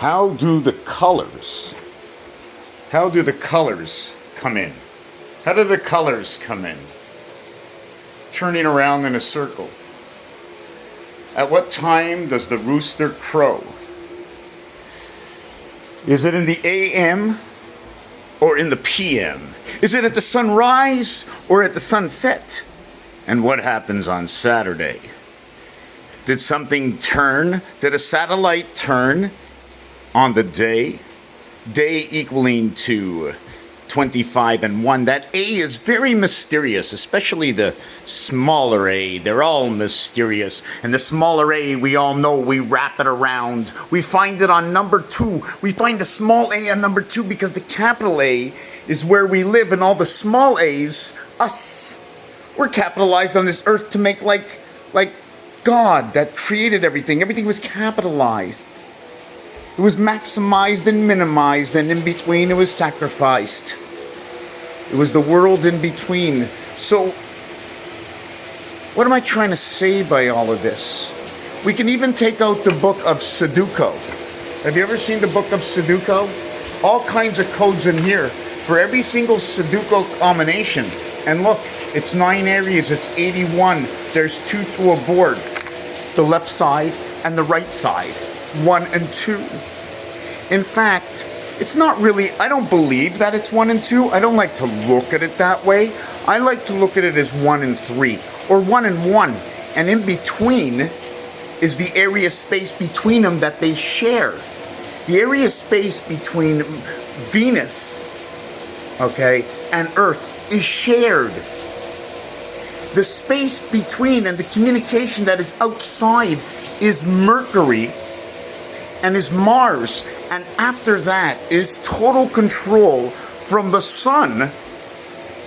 How do the colors come in? How do the colors come in? Turning around in a circle. At what time does the rooster crow? Is it in the AM or in the PM? Is it at the sunrise or at the sunset? And what happens on Saturday? Did something turn? Did a satellite turn on the day? Day equaling to 25 and 1. That A is very mysterious, especially the smaller A. They're all mysterious. And the smaller A, we all know, we wrap it around. We find it on number 2. We find the small A on number 2 because the capital A is where we live, and all the small A's, us, we're capitalized on this earth to make like God that created everything. Everything was capitalized. It was maximized and minimized, and in between it was sacrificed. It was the world in between. So, what am I trying to say by all of this? We can even take out the book of Sudoku. Have you ever seen the book of Sudoku? All kinds of codes in here for every single Sudoku combination. And look, it's 9 areas, it's 81. There's 2 to a board. The left side and the right side. 1 and 2. In fact, it's not really, I don't believe that it's 1 and 2. I don't like to look at it that way. I like to look at it as 1 and 3, or 1 and 1. And in between is the area space between them that they share. The area space between Venus, okay, and Earth is shared. The space between and the communication that is outside is Mercury and is Mars, and after that is total control from the Sun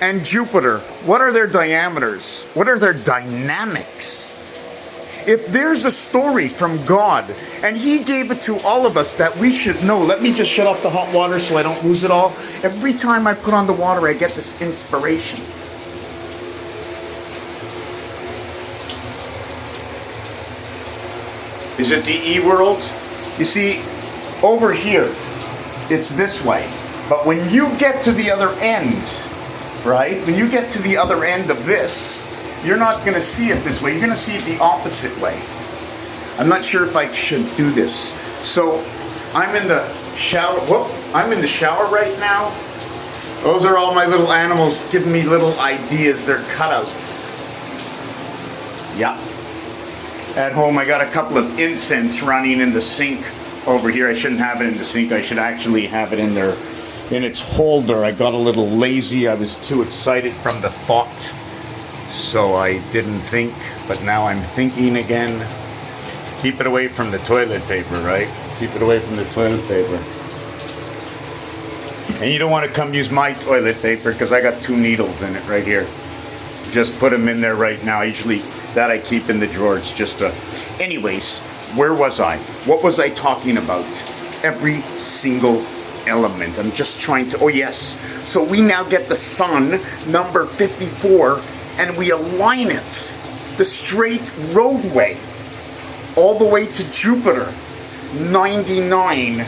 and Jupiter. What are their diameters? What are their dynamics? If there's a story from God, and He gave it to all of us that we should know. Let me just shut off the hot water so I don't lose it all. Every time I put on the water, I get this inspiration. Is it the E-world? You see, over here, it's this way. But when you get to the other end, right? When you get to the other end of this, you're not going to see it this way. You're going to see it the opposite way. I'm not sure if I should do this. So, I'm in the shower. Whoop! I'm in the shower right now. Those are all my little animals giving me little ideas. They're cutouts. Yeah. At home, I got a couple of incense running in the sink over here. I shouldn't have it in the sink. I should actually have it in there, in its holder. I got a little lazy. I was too excited from the thought, so I didn't think. But now I'm thinking again. Keep it away from the toilet paper, right? Keep it away from the toilet paper. And you don't want to come use my toilet paper because I got 2 needles in it right here. Just put them in there right now. Usually that I keep in the drawers just to... Anyways, where was I? What was I talking about? Every single element. I'm just trying to... Oh, yes. So we now get the sun, number 54, and we align it, the straight roadway, all the way to Jupiter, 99.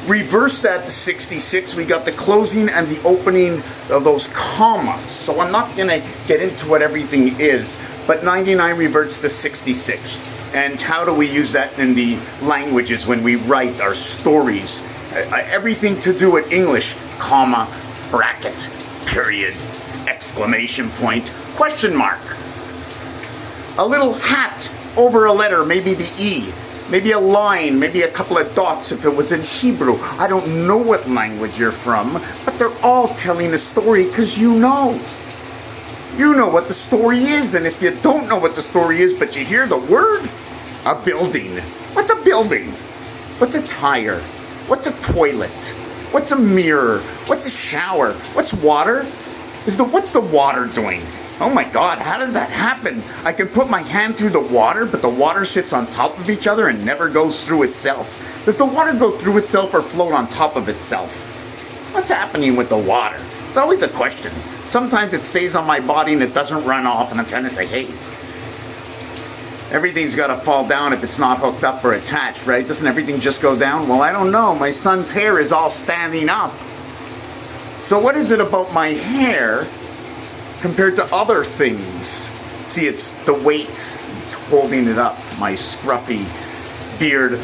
Reverse that to 66, we got the closing and the opening of those commas. So I'm not going to get into what everything is, but 99 reverts to 66. And how do we use that in the languages when we write our stories? Everything to do with English, comma, bracket, period, exclamation point, question mark. A little hat over a letter, maybe the E. Maybe a line, maybe a couple of dots if it was in Hebrew. I don't know what language you're from, but they're all telling a story because you know. You know what the story is, and if you don't know what the story is, but you hear the word, a building. What's a building? What's a tire? What's a toilet? What's a mirror? What's a shower? What's water? What's the water doing? Oh my God, how does that happen? I can put my hand through the water, but the water sits on top of each other and never goes through itself. Does the water go through itself or float on top of itself? What's happening with the water? It's always a question. Sometimes it stays on my body and it doesn't run off, and I'm trying to say, hey, everything's got to fall down if it's not hooked up or attached, right? Doesn't everything just go down? Well, I don't know. My son's hair is all standing up. So what is it about my hair compared to other things? See, it's the weight. It's holding it up. My scruffy beard.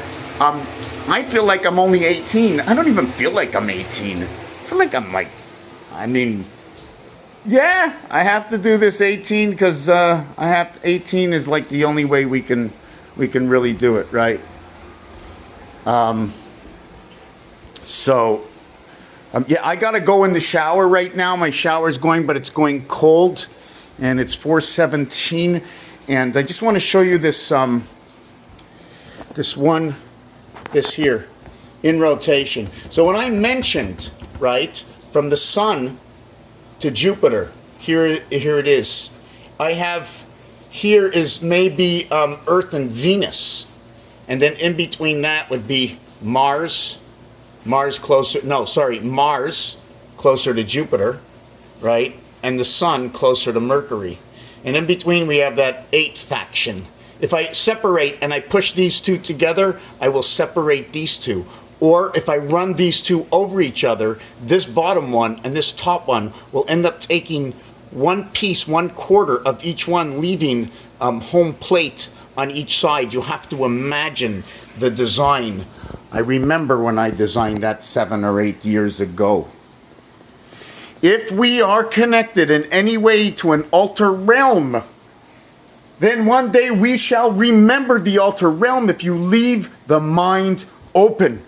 I feel like I'm only 18. I don't even feel like I'm 18. I feel like I'm like, I mean, yeah, I have to do this 18 because 18 is like the only way we can really do it, right? Yeah, I gotta go in the shower right now. My shower's going, but it's going cold, and it's 4:17. And I just want to show you this this here in rotation. So when I mentioned, right, from the sun to Jupiter, here it is. I have here is maybe Earth and Venus, and then in between that would be Mars closer to Jupiter, right, and the sun closer to Mercury, and in between we have that 8th faction. If I separate and I push these two together, I will separate these two. Or if I run these two over each other, this bottom one and this top one will end up taking one piece, 1/4 of each one, leaving home plate on each side. You have to imagine the design. I remember when I designed that 7 or 8 years ago. If we are connected in any way to an alter realm, then one day we shall remember the alter realm if you leave the mind open.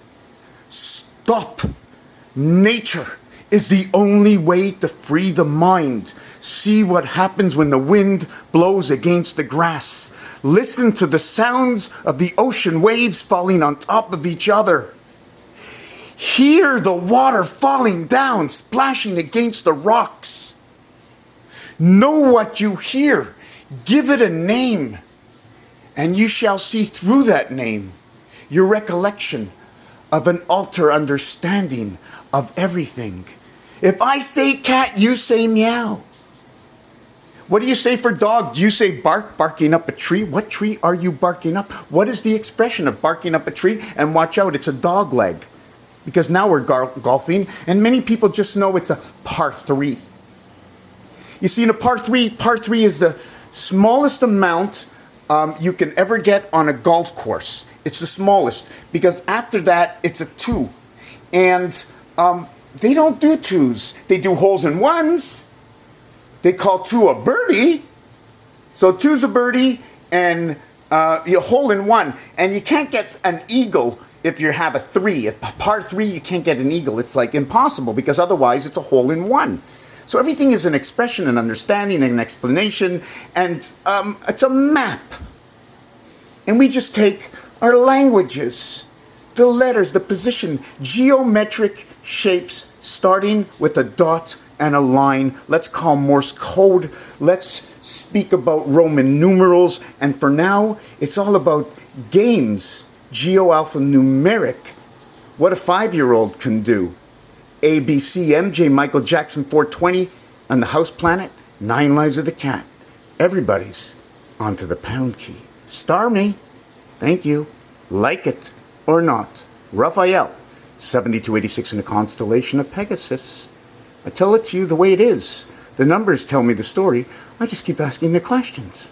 Stop. Nature is the only way to free the mind. See what happens when the wind blows against the grass. Listen to the sounds of the ocean waves falling on top of each other. Hear the water falling down, splashing against the rocks. Know what you hear. Give it a name, and you shall see through that name your recollection of an alter understanding of everything. If I say cat, you say meow. What do you say for dog? Do you say bark, barking up a tree? What tree are you barking up? What is the expression of barking up a tree? And watch out, it's a dog leg. Because now we're golfing, and many people just know it's a par 3. You see, in a par 3 is the smallest amount you can ever get on a golf course. It's the smallest, because after that it's a 2, and they don't do 2s. They do holes in 1s. They call 2 a birdie. So 2's a birdie, and you hole in 1, and you can't get an eagle if you have a 3. If a par 3, you can't get an eagle. It's like impossible, because otherwise it's a hole in 1. So everything is an expression, an understanding, an explanation, and it's a map. And we just take our languages, the letters, the position, geometric shapes, starting with a dot and a line. Let's call Morse code. Let's speak about Roman numerals. And for now, it's all about games, geo-alphanumeric. What a 5-year-old can do. ABC, MJ, Michael Jackson, 420, on the house planet, 9 Lives of the Cat. Everybody's onto the pound key. Star me. Thank you. Like it or not. Raphael, 7286 in the constellation of Pegasus. I tell it to you the way it is. The numbers tell me the story. I just keep asking the questions.